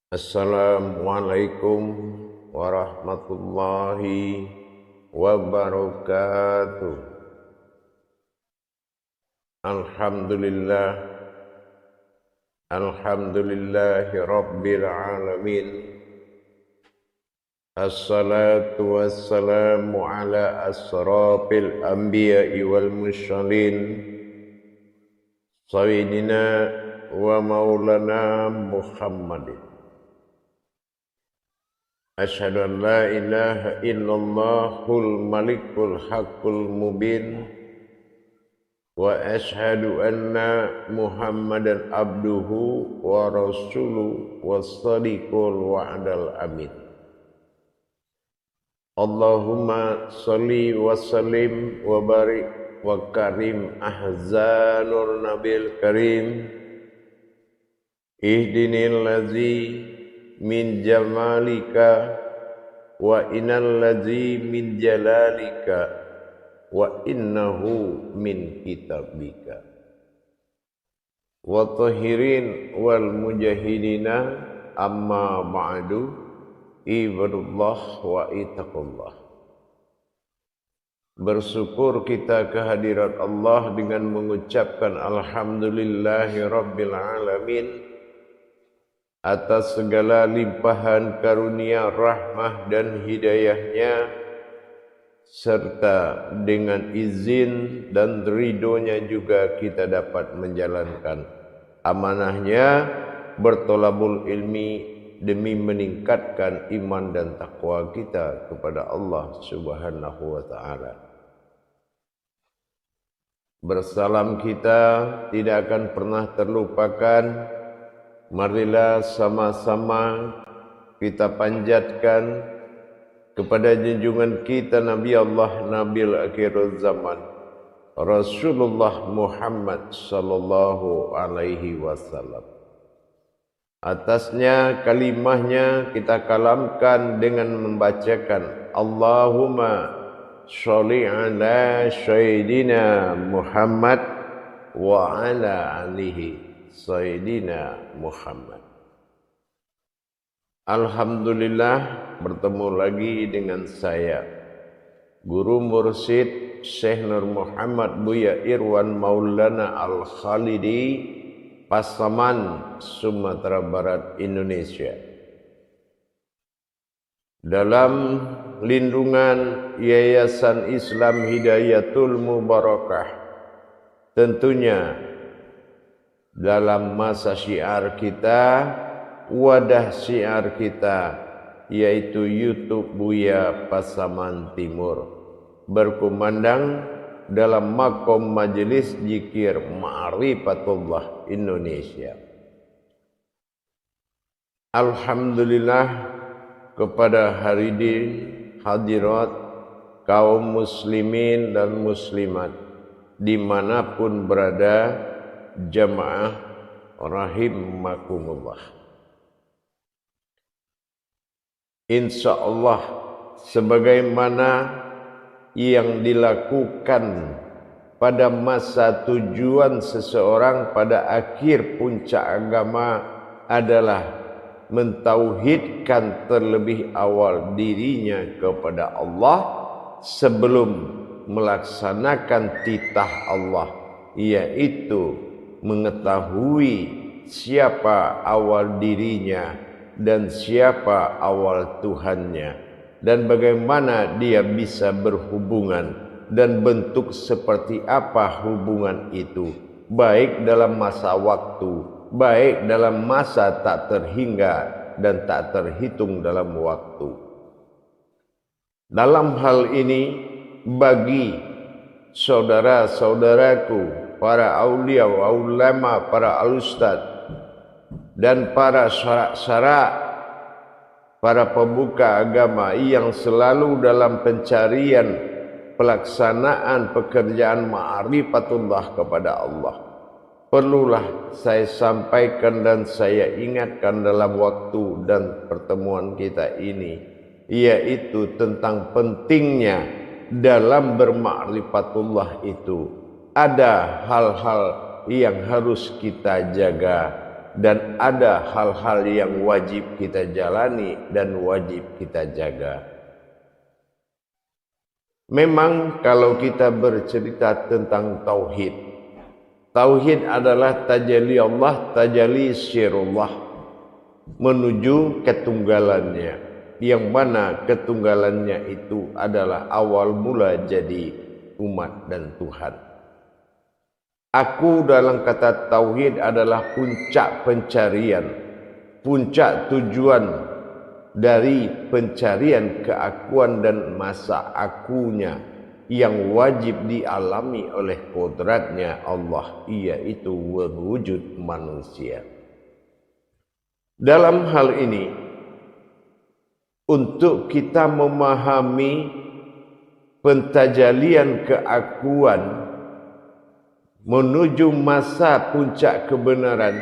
Assalamualaikum warahmatullahi wabarakatuh. Alhamdulillah, alhamdulillahi rabbil alamin. Assalatu wassalamu ala asrafil anbiya'i wal mursalin sayyidina wa maulana Muhammadin. Asyhadu an la ilaha illallahul malikul haqqul mubin wa asyhadu anna Muhammadan abduhu wa rasuluhu was-sadiqul wa'dal amin. Allahumma sholli wa sallim wa barik wa karim ahzanur nabil karim ihdinil ladzi min jamalika wa innal ladzi min jalalika wa innahu min kitabika wa tahirin wal mujahidina amma ba'du ibadullah wa itaqullah. Bersyukur kita kehadirat Allah dengan mengucapkan alhamdulillahi rabbil alamin atas segala limpahan karunia, rahmah dan hidayahnya, serta dengan izin dan ridhonya juga kita dapat menjalankan amanahnya bertolabul ilmi demi meningkatkan iman dan takwa kita kepada Allah Subhanahu wa ta'ala. Bersalam kita tidak akan pernah terlupakan. Marilah sama-sama kita panjatkan kepada junjungan kita Nabi Allah Nabil Akhirul Zaman Rasulullah Muhammad sallallahu alaihi wasallam. Atasnya kalimahnya kita kalamkan dengan membacakan Allahumma sholli ala sayyidina Muhammad wa ala alihi Sayyidina Muhammad. Alhamdulillah, bertemu lagi dengan saya, Guru Mursyid Syekh Nur Muhammad Buya Irwan Maulana Al-Khalidi, Pasaman, Sumatera Barat, Indonesia. Dalam lindungan Yayasan Islam Hidayatul Mubarakah, tentunya dalam masa syiar kita, wadah syiar kita, yaitu YouTube Buya Pasaman Timur, berkumandang dalam makom majelis zikir Ma'rifatullah Indonesia. Alhamdulillah kepada hadirin hadirat kaum muslimin dan muslimat dimanapun berada, jamaah rahimakumullah. Insyaallah sebagaimana yang dilakukan pada masa tujuan seseorang pada akhir puncak agama adalah mentauhidkan terlebih awal dirinya kepada Allah sebelum melaksanakan titah Allah, yaitu mengetahui siapa awal dirinya dan siapa awal Tuhannya, dan bagaimana dia bisa berhubungan dan bentuk seperti apa hubungan itu, baik dalam masa waktu, baik dalam masa tak terhingga dan tak terhitung dalam waktu. Dalam hal ini, bagi saudara-saudaraku para aulia wa ulama, para al-ustad dan para syarak-syarak, para pembuka agama yang selalu dalam pencarian pelaksanaan pekerjaan ma'rifatullah kepada Allah, perlulah saya sampaikan dan saya ingatkan dalam waktu dan pertemuan kita ini, yaitu tentang pentingnya dalam berma'rifatullah itu ada hal-hal yang harus kita jaga dan ada hal-hal yang wajib kita jalani dan wajib kita jaga. Memang kalau kita bercerita tentang tauhid, tauhid adalah tajalli Allah, tajalli sirullah, menuju ketunggalannya, yang mana ketunggalannya itu adalah awal mula jadi umat dan Tuhan. Aku dalam kata tauhid adalah puncak pencarian, puncak tujuan dari pencarian keakuan dan masa akunya yang wajib dialami oleh kodratnya Allah, yaitu wujud manusia. Dalam hal ini, untuk kita memahami pentajalian keakuan menuju masa puncak kebenaran,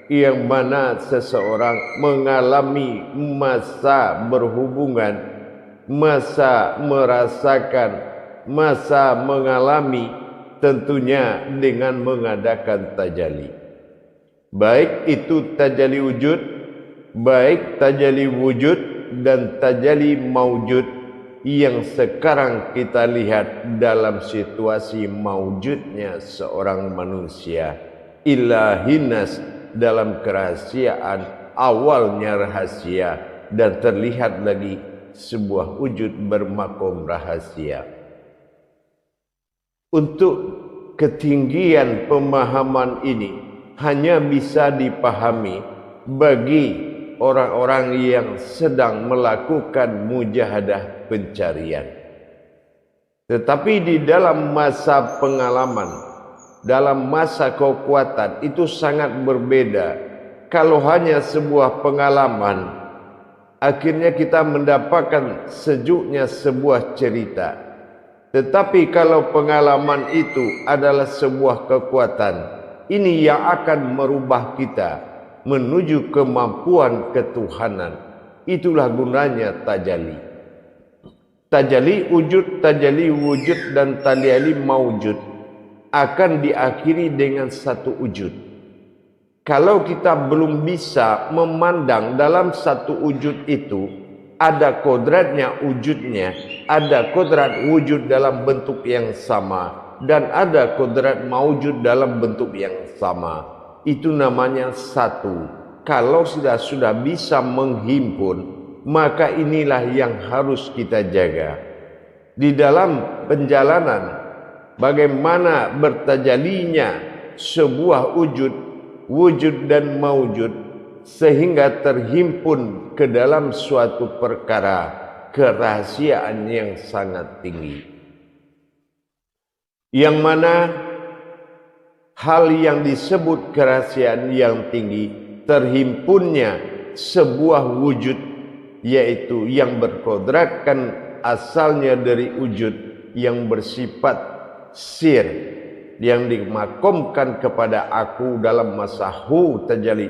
yang mana seseorang mengalami masa berhubungan, masa merasakan, masa mengalami, tentunya dengan mengadakan tajalli. Baik itu tajalli wujud, baik tajalli wujud dan tajalli maujud yang sekarang kita lihat dalam situasi maujudnya seorang manusia ilahinas dalam kerahasiaan, awalnya rahasia dan terlihat lagi sebuah wujud bermakom rahasia. Untuk ketinggian pemahaman ini hanya bisa dipahami bagi orang-orang yang sedang melakukan mujahadah pencarian. Tetapi di dalam masa pengalaman, dalam masa kekuatan itu sangat berbeda. Kalau hanya sebuah pengalaman, akhirnya kita mendapatkan sejuknya sebuah cerita. Tetapi kalau pengalaman itu adalah sebuah kekuatan, ini yang akan merubah kita menuju kemampuan ketuhanan. Itulah gunanya tajalli. Tajalli wujud dan tajalli maujud akan diakhiri dengan satu wujud. Kalau kita belum bisa memandang dalam satu wujud itu, ada kodratnya wujudnya, ada kodrat wujud dalam bentuk yang sama, dan ada kodrat maujud dalam bentuk yang sama. Itu namanya satu. Kalau sudah bisa menghimpun, maka inilah yang harus kita jaga. Di dalam perjalanan, bagaimana bertajalinya sebuah wujud dan maujud, sehingga terhimpun ke dalam suatu perkara kerahasiaan yang sangat tinggi, yang mana hal yang disebut kerahasiaan yang tinggi, terhimpunnya sebuah wujud, yaitu yang berkodratkan asalnya dari wujud yang bersifat sir, yang dimakomkan kepada aku dalam masa hu tajalli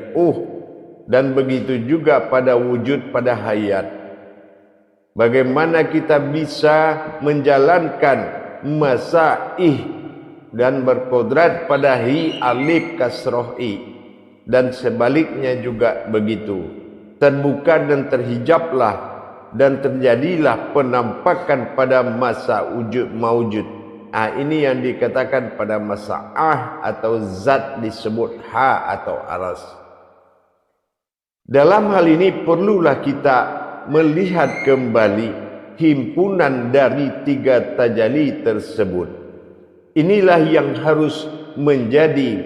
dan begitu juga pada wujud pada hayat. Bagaimana kita bisa menjalankan masa dan berkodrat pada hi alif kasroh dan sebaliknya juga begitu. Terbuka dan terhijablah dan terjadilah penampakan pada masa wujud maujud. Ini yang dikatakan pada masa atau zat disebut ha atau aras. Dalam hal ini perlulah kita melihat kembali himpunan dari tiga tajalli tersebut. Inilah yang harus menjadi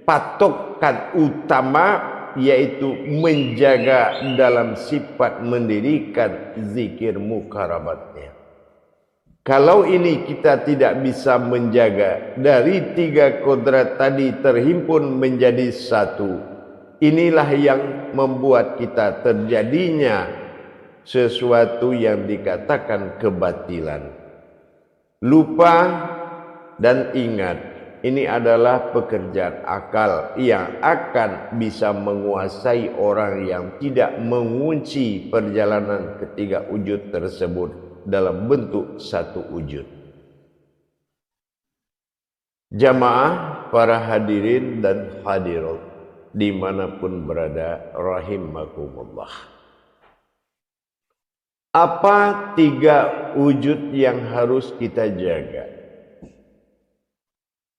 patokan utama, yaitu menjaga dalam sifat mendirikan zikir mukarabatnya. Kalau ini kita tidak bisa menjaga, dari tiga kodrat tadi terhimpun menjadi satu, inilah yang membuat kita terjadinya sesuatu yang dikatakan kebatilan. Lupa dan ingat, ini adalah pekerjaan akal yang akan bisa menguasai orang yang tidak mengunci perjalanan ketiga wujud tersebut dalam bentuk satu wujud. Jamaah para hadirin dan hadirat, dimanapun berada rahimakumullah. Apa 3 wujud yang harus kita jaga?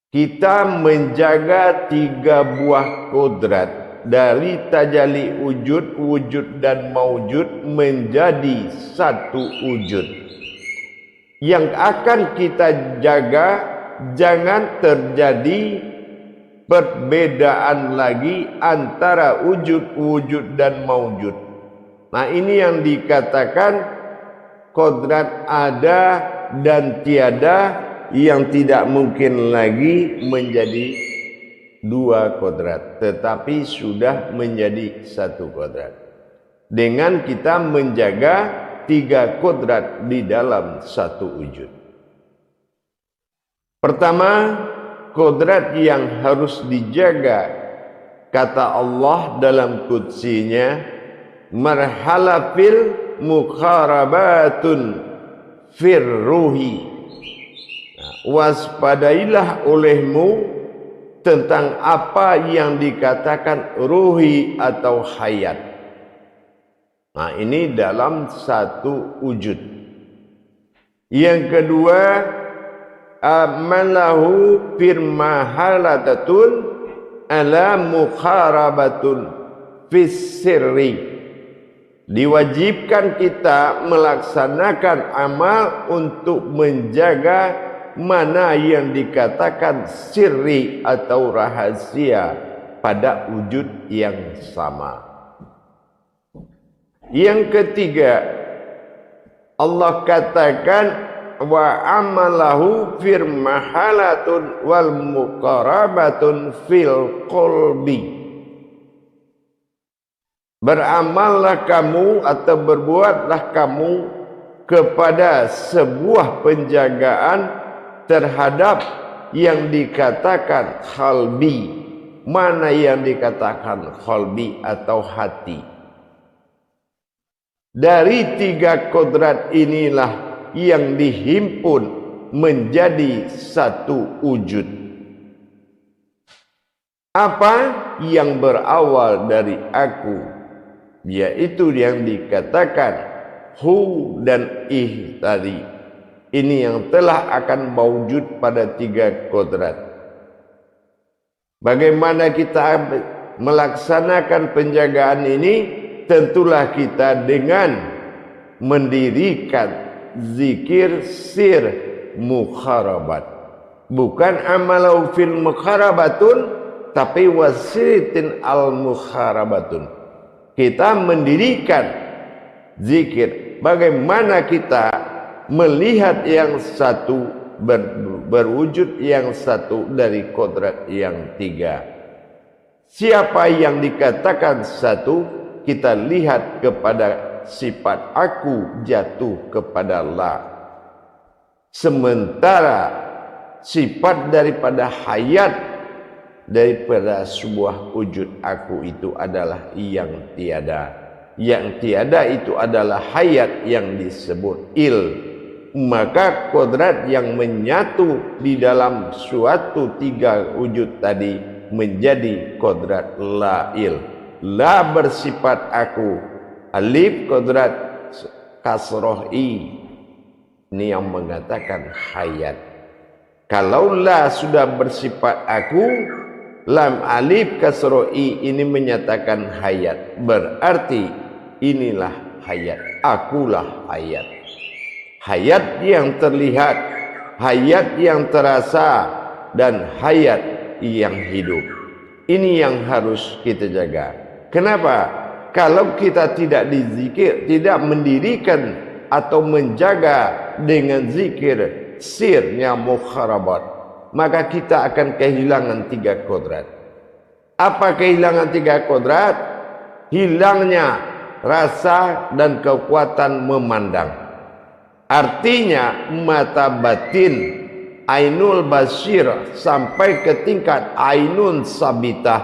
Kita menjaga 3 buah kodrat dari tajalli wujud, wujud dan maujud menjadi satu wujud. Yang akan kita jaga jangan terjadi perbedaan lagi antara wujud, wujud dan maujud. Nah, ini yang dikatakan kodrat ada dan tiada, yang tidak mungkin lagi menjadi 2 kodrat, tetapi sudah menjadi 1 kodrat. Dengan kita menjaga 3 kodrat di dalam 1 wujud. Pertama, kodrat yang harus dijaga, kata Allah dalam qudsinya, marhalafil mukharabatun firruhi. Waspadailah olehmu tentang apa yang dikatakan ruhi atau hayat. Nah, ini dalam 1 wujud. Yang kedua, amalahu firmahalatatun ala mukharabatun fis sirri. Diwajibkan kita melaksanakan amal untuk menjaga mana yang dikatakan sirri atau rahasia pada wujud yang sama. Yang ketiga, Allah katakan wa amalahu firmahalatun wal muqarabatun fil qalbi. Beramallah kamu atau berbuatlah kamu kepada sebuah penjagaan terhadap yang dikatakan qalbi. Mana yang dikatakan qalbi atau hati? Dari 3 kodrat inilah yang dihimpun menjadi 1 wujud. Apa yang berawal dari aku, yaitu yang dikatakan hu dan ih tadi. Ini yang telah akan mewujud pada 3 kodrat. Bagaimana kita melaksanakan penjagaan ini? Tentulah kita dengan mendirikan zikir sir mukharabat. Bukan amalau fil mukharabatun, tapi wasitin al mukharabatun. Kita mendirikan zikir. Bagaimana kita melihat yang satu berwujud yang satu dari kodrat yang 3. Siapa yang dikatakan satu, kita lihat kepada sifat aku jatuh kepada la. Sementara sifat daripada hayat daripada sebuah wujud aku itu adalah yang tiada. Yang tiada itu adalah hayat yang disebut il. Maka kodrat yang menyatu di dalam suatu 3 wujud tadi menjadi kodrat la'il. La bersifat aku, alif kodrat kasroh i, ini yang mengatakan hayat. Kalau la sudah bersifat aku, lam alif kasroh i ini menyatakan hayat. Berarti inilah hayat, akulah hayat. Hayat yang terlihat, hayat yang terasa, dan hayat yang hidup. Ini yang harus kita jaga. Kenapa? Kalau kita tidak dizikir, tidak mendirikan atau menjaga dengan zikir sirnya mukharabat, maka kita akan kehilangan 3 kodrat. Apa kehilangan 3 kodrat? Hilangnya rasa dan kekuatan memandang. Artinya mata batin ainul basir sampai ke tingkat ainun sabitah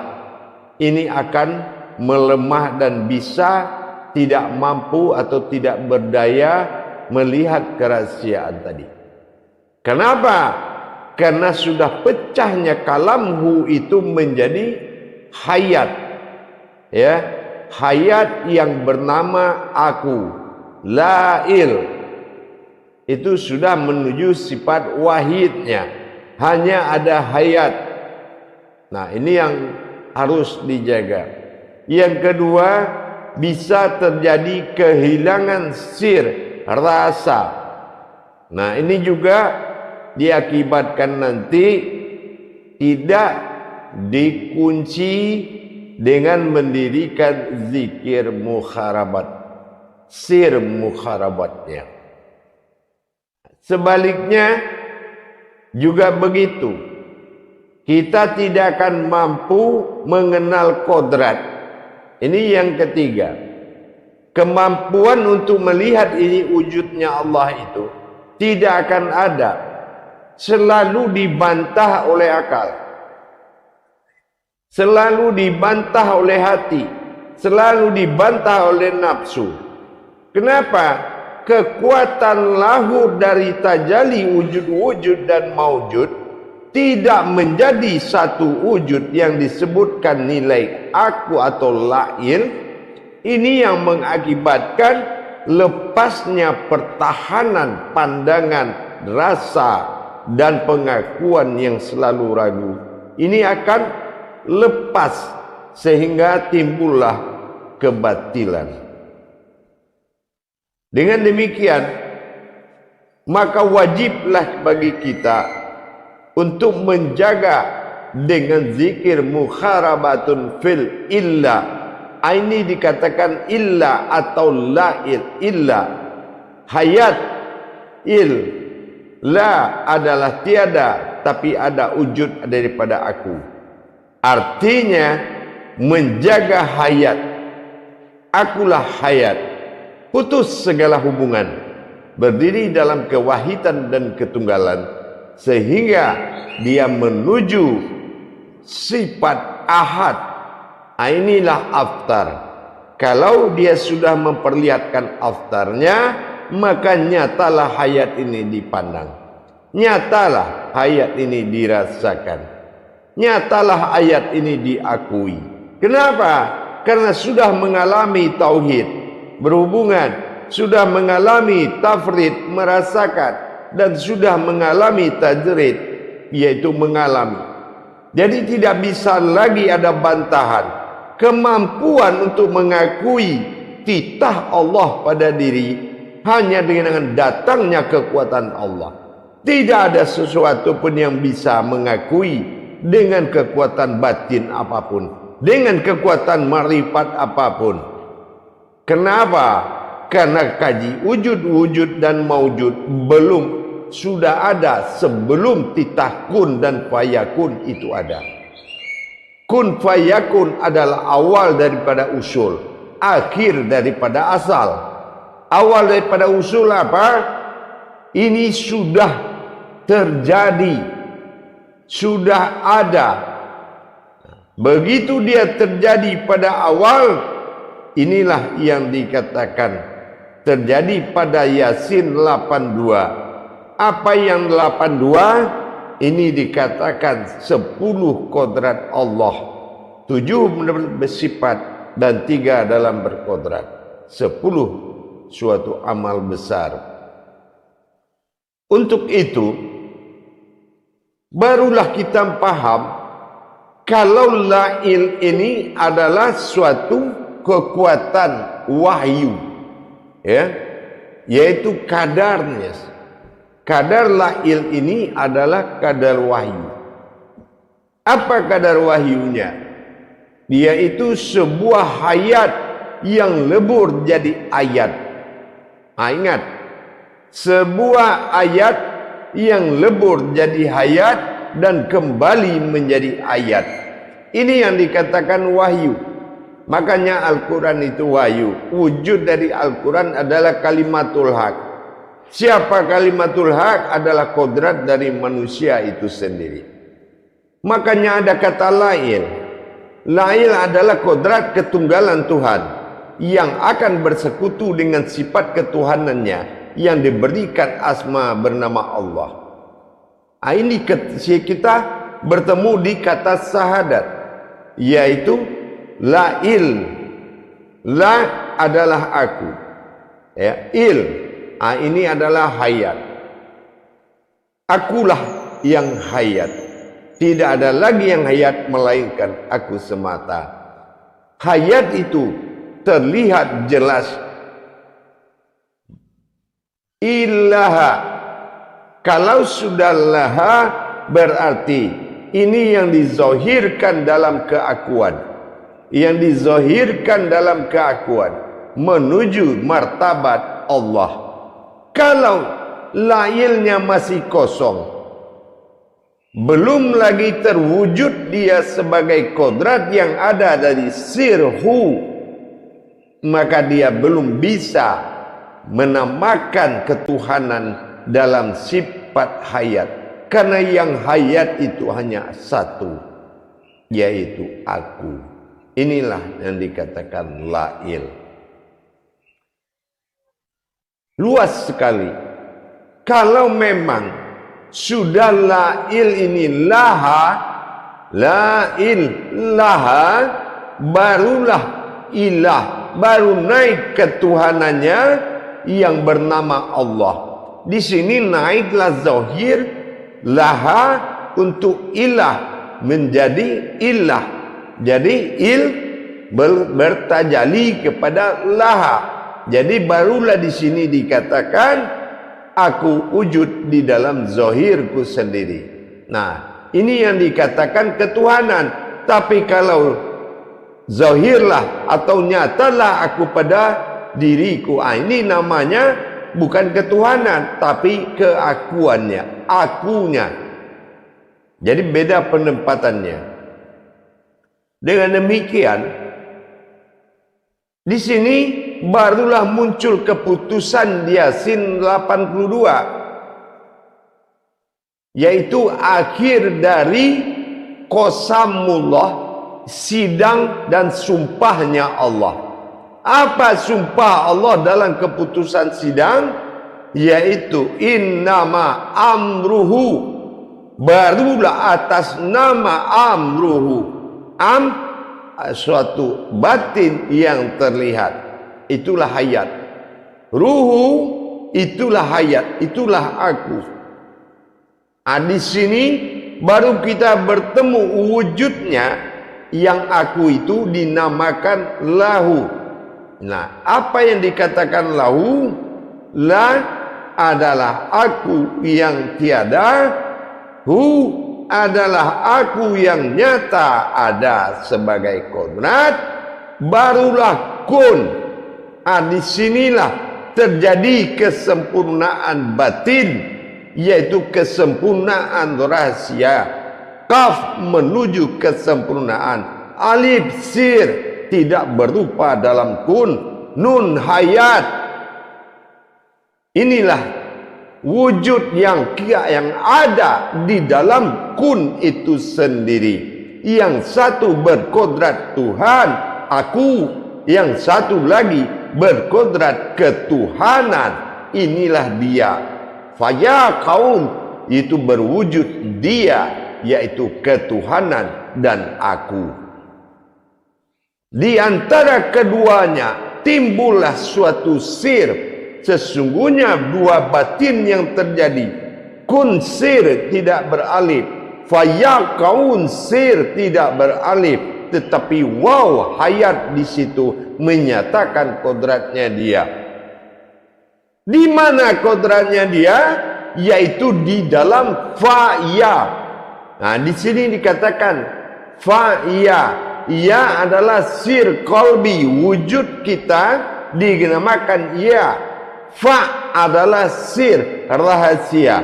ini akan melemah dan bisa tidak mampu atau tidak berdaya melihat kerahasiaan tadi. Kenapa? Karena sudah pecahnya kalamhu itu menjadi hayat, ya, hayat yang bernama aku, la'il, itu sudah menuju sifat wahidnya, hanya ada hayat. Nah, ini yang harus dijaga. Yang kedua, bisa terjadi kehilangan sir, rasa. Nah, ini juga diakibatkan nanti tidak dikunci dengan mendirikan zikir mukharabat, sir mukharabatnya. Sebaliknya juga begitu, kita tidak akan mampu mengenal kodrat. Ini yang ketiga, kemampuan untuk melihat ini wujudnya Allah itu tidak akan ada, selalu dibantah oleh akal, selalu dibantah oleh hati, selalu dibantah oleh nafsu. Kenapa? Kekuatan lahir dari tajalli wujud-wujud dan maujud tidak menjadi satu wujud yang disebutkan nilai aku atau la'il. Ini yang mengakibatkan lepasnya pertahanan pandangan, rasa dan pengakuan yang selalu ragu. Ini akan lepas sehingga timbullah kebatilan. Dengan demikian, maka wajiblah bagi kita untuk menjaga dengan zikir mukharabatun fil illa. Ini dikatakan illa atau la'il. Illa hayat, il, la adalah tiada, tapi ada wujud daripada aku. Artinya menjaga hayat. Akulah hayat, putus segala hubungan, berdiri dalam kewahidan dan ketunggalan, sehingga dia menuju sifat ahad. Inilah aftar. Kalau dia sudah memperlihatkan aftarnya, maka nyatalah hayat ini dipandang, nyatalah hayat ini dirasakan, nyatalah ayat ini diakui. Kenapa? Karena sudah mengalami tauhid, berhubungan, sudah mengalami tafrid, merasakan, dan sudah mengalami tajrid, yaitu mengalami. Jadi tidak bisa lagi ada bantahan. Kemampuan untuk mengakui titah Allah pada diri hanya dengan datangnya kekuatan Allah. Tidak ada sesuatu pun yang bisa mengakui dengan kekuatan batin apapun, dengan kekuatan marifat apapun. Kenapa? Karena kaji wujud-wujud dan maujud belum sudah ada sebelum titah kun dan fayakun itu ada. Kun fayakun adalah awal daripada usul, akhir daripada asal. Awal daripada usul apa? Ini sudah terjadi, sudah ada. Begitu dia terjadi pada awal, inilah yang dikatakan terjadi pada Yasin 82. Apa yang 82? Ini dikatakan 10 kodrat Allah, 7 bersifat dan 3 dalam berkodrat. 10 suatu amal besar. Untuk itu barulah kita paham kalau la'il ini adalah suatu kekuatan wahyu, ya, yaitu kadarnya. Kadar la'il ini adalah kadar wahyu. Apa kadar wahyunya? Dia itu sebuah hayat yang lebur jadi ayat. Ingat, sebuah ayat yang lebur jadi hayat dan kembali menjadi ayat. Ini yang dikatakan wahyu. Makanya Al-Quran itu wahyu. Wujud dari Al-Quran adalah kalimatul haq. Siapa kalimatul haq? Adalah kodrat dari manusia itu sendiri. Makanya ada kata la'il. La'il adalah kodrat ketunggalan Tuhan yang akan bersekutu dengan sifat ketuhanannya yang diberikan asma bernama Allah. Ini kita bertemu di kata syahadat. yaitu la'il. La adalah aku, ya, il, ini adalah hayat. Akulah yang hayat. Tidak ada lagi yang hayat melainkan aku semata. Hayat itu terlihat jelas. Ilaha, kalau sudah laha berarti ini yang dizahirkan dalam keakuan. Yang dizahirkan dalam keakuan menuju martabat Allah. Kalau lailnya masih kosong, belum lagi terwujud dia sebagai kodrat yang ada dari sirhu, maka dia belum bisa menamakan ketuhanan dalam sifat hayat. Karena yang hayat itu hanya satu, yaitu aku. Inilah yang dikatakan la'il. Luas sekali. Kalau memang sudah la'il ini laha, la'il laha, barulah ilah, baru naik ketuhanannya yang bernama Allah. Di sini naiklah zahir laha untuk ilah menjadi ilah. Jadi bertajali kepada laha. Jadi barulah di sini dikatakan aku wujud di dalam zahirku sendiri. Nah, ini yang dikatakan ketuhanan. Tapi kalau zahirlah atau nyatalah aku pada diriku, ini namanya bukan ketuhanan, tapi keakuannya, akunya. Jadi beda penempatannya. Dengan demikian, di sini barulah muncul keputusan Yasin 82, yaitu akhir dari qasamullah, sidang dan sumpahnya Allah. Apa sumpah Allah dalam keputusan sidang? Yaitu innama amruhu, barulah atas nama amruhu. Suatu batin yang terlihat, itulah hayat. Ruhu, itulah hayat, itulah aku. Di sini baru kita bertemu wujudnya, yang aku itu dinamakan lahu. Nah, apa yang dikatakan lahu? La adalah aku yang tiada, hu adalah aku yang nyata ada sebagai kodrat, barulah kun. Disinilah terjadi kesempurnaan batin, yaitu kesempurnaan rahasia. Kaf menuju kesempurnaan. Alif sir tidak berupa dalam kun. Nun hayat. Inilah wujud yang ada di dalam kun itu sendiri. Yang satu berkodrat Tuhan, aku. Yang satu lagi berkodrat ketuhanan. Inilah dia. Faya kaum, itu berwujud dia, yaitu ketuhanan dan aku. Di antara keduanya timbullah suatu sir. Sesungguhnya dua batin yang terjadi. Kun sir tidak beralif, fayakaun sir tidak beralif, tetapi waw hayat di situ menyatakan kodratnya dia. Di mana kodratnya dia? Yaitu di dalam fa'ya. Nah, di sini dikatakan fa'ya. Ya adalah sir qalbi, wujud kita dinamakan ya. Fa adalah sir, rahasia.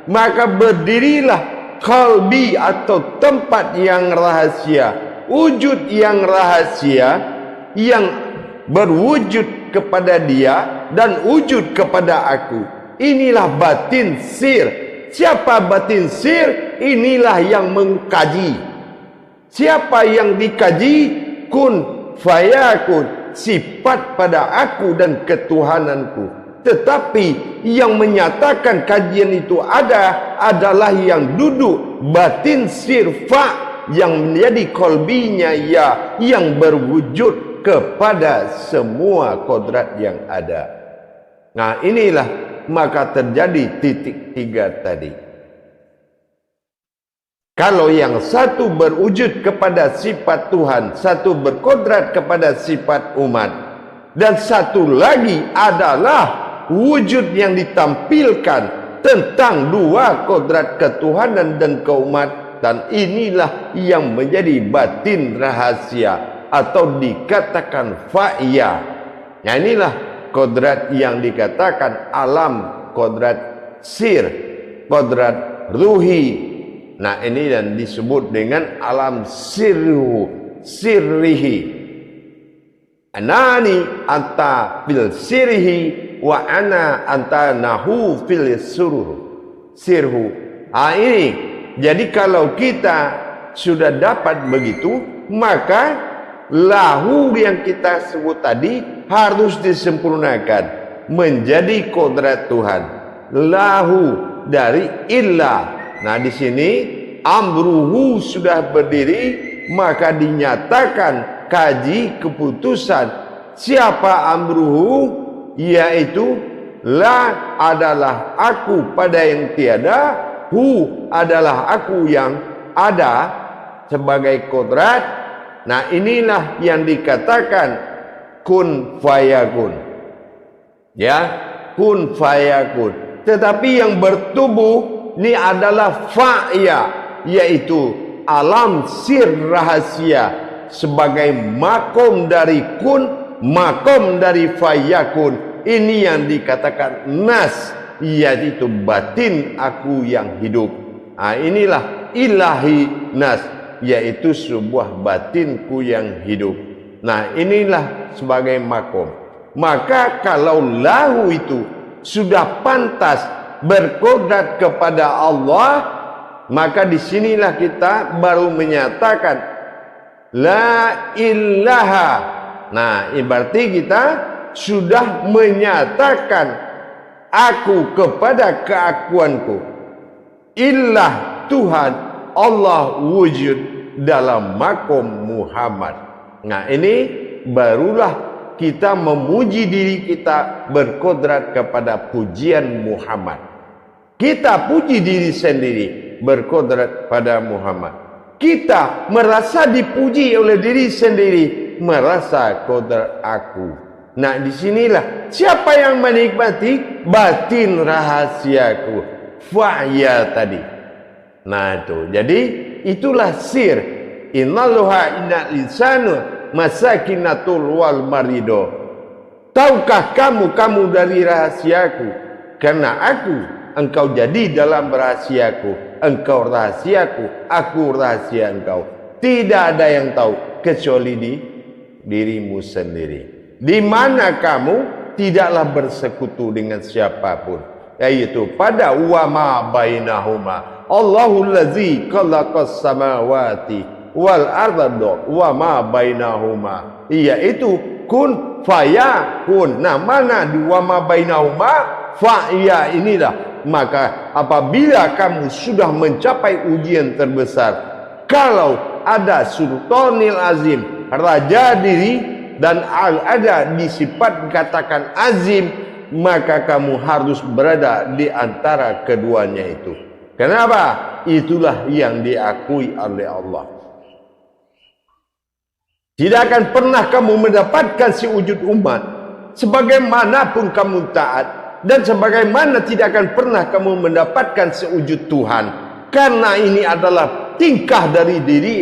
Maka berdirilah qalbi atau tempat yang rahasia, wujud yang rahasia, yang berwujud kepada dia dan wujud kepada aku. Inilah batin sir. Siapa batin sir? Inilah yang mengkaji. Siapa yang dikaji? Kun fayakun, sifat pada aku dan ketuhananku. Tetapi yang menyatakan kajian itu ada adalah yang duduk batin sirfa yang menjadi kolbinya ya, yang berwujud kepada semua kodrat yang ada. Nah inilah maka terjadi titik 3 tadi. Kalau yang satu berwujud kepada sifat Tuhan, satu berkodrat kepada sifat umat, dan satu lagi adalah wujud yang ditampilkan tentang dua kodrat ketuhanan dan keumatan, inilah yang menjadi batin rahasia atau dikatakan fa'ya. Nah inilah kodrat yang dikatakan alam, kodrat sir, kodrat ruhi. Nah ini dan disebut dengan alam sirrihi. Anani anta fil sirrihi wa ana anta nahu fil sirhu. Ini jadi kalau kita sudah dapat begitu, maka lahu yang kita sebut tadi harus disempurnakan menjadi kodrat Tuhan. Lahu dari illah. Nah di sini amruhu sudah berdiri, maka dinyatakan kaji keputusan siapa amruhu, yaitu la adalah aku pada yang tiada, hu adalah aku yang ada sebagai kodrat. Nah inilah yang dikatakan kun fayakun, ya, kun fayakun. Tetapi yang bertubuh ini adalah fa'ya, yaitu alam sir rahasia sebagai makom dari kun, makom dari fayakun. Ini yang dikatakan nas, yaitu batin aku yang hidup. Nah, inilah ilahi nas, yaitu sebuah batinku yang hidup. Nah inilah sebagai makom. Maka kalau lahu itu sudah pantas berkodrat kepada Allah, maka disinilah kita baru menyatakan la ilaha. Nah berarti kita sudah menyatakan aku kepada keakuanku. Ilah Tuhan Allah wujud dalam makom Muhammad. Nah ini barulah kita memuji diri kita berkodrat kepada pujian Muhammad. Kita puji diri sendiri berkodrat pada Muhammad. Kita merasa dipuji oleh diri sendiri, merasa kodrat aku. Nah disinilah siapa yang menikmati batin rahasiaku, fa'ya tadi. Nah itu, jadi itulah sir. Innallaha inna insanu masakinatul wal marido. Tahukah kamu dari rahasiaku? Karena engkau jadi dalam rahasiaku, engkau rahasiaku, aku rahasia engkau. Tidak ada yang tahu kecuali di dirimu sendiri. Di mana kamu tidaklah bersekutu dengan siapapun, yaitu pada wama bainahuma. Allahul ladzi khalaqas samawati wal arda wama bainahuma, yaitu kun fayakun. Nah mana di wama bainahuma fa'ya inilah. Maka apabila kamu sudah mencapai ujian terbesar, kalau ada sultanil azim, raja diri, dan ada di sifat katakan azim, maka kamu harus berada di antara keduanya itu. Kenapa? Itulah yang diakui oleh Allah. Tidak akan pernah kamu mendapatkan si wujud umat sebagaimanapun kamu taat, dan sebagaimana tidak akan pernah kamu mendapatkan sewujud Tuhan, karena ini adalah tingkah dari diri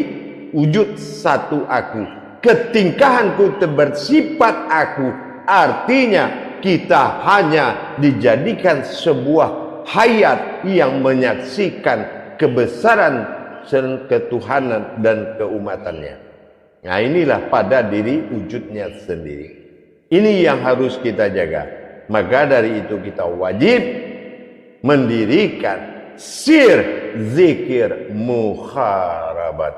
wujud satu aku. Ketingkahanku bersifat aku, artinya kita hanya dijadikan sebuah hayat yang menyaksikan kebesaran ketuhanan dan keumatannya. Nah inilah pada diri wujudnya sendiri. Ini yang harus kita jaga. Maka dari itu kita wajib mendirikan sir zikir muharabat.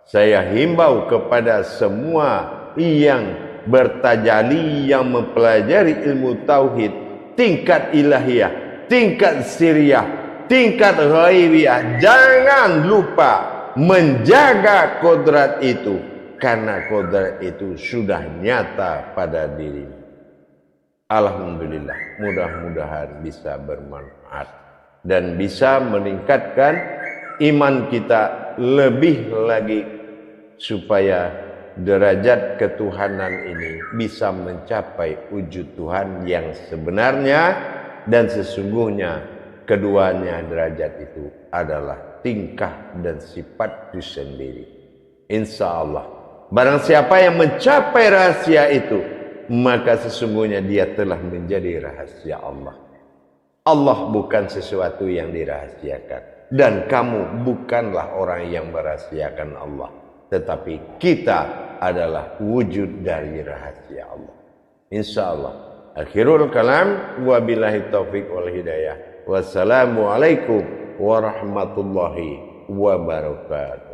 Saya himbau kepada semua yang bertajali, yang mempelajari ilmu tauhid, tingkat ilahiyah, tingkat siriyah, tingkat ghairiyah, jangan lupa menjaga kodrat itu, karena kodrat itu sudah nyata pada dirimu. Alhamdulillah, mudah-mudahan bisa bermanfaat dan bisa meningkatkan iman kita lebih lagi, supaya derajat ketuhanan ini bisa mencapai wujud Tuhan yang sebenarnya, dan sesungguhnya keduanya derajat itu adalah tingkah dan sifat itu sendiri. Insya Allah, barang siapa yang mencapai rahasia itu, maka sesungguhnya dia telah menjadi rahasia Allah. Allah bukan sesuatu yang dirahasiakan, dan kamu bukanlah orang yang merahasiakan Allah, tetapi kita adalah wujud dari rahasia Allah. Insya Allah. Akhirul kalam, wabillahi taufiq wal hidayah. Wassalamualaikum warahmatullahi wabarakatuh.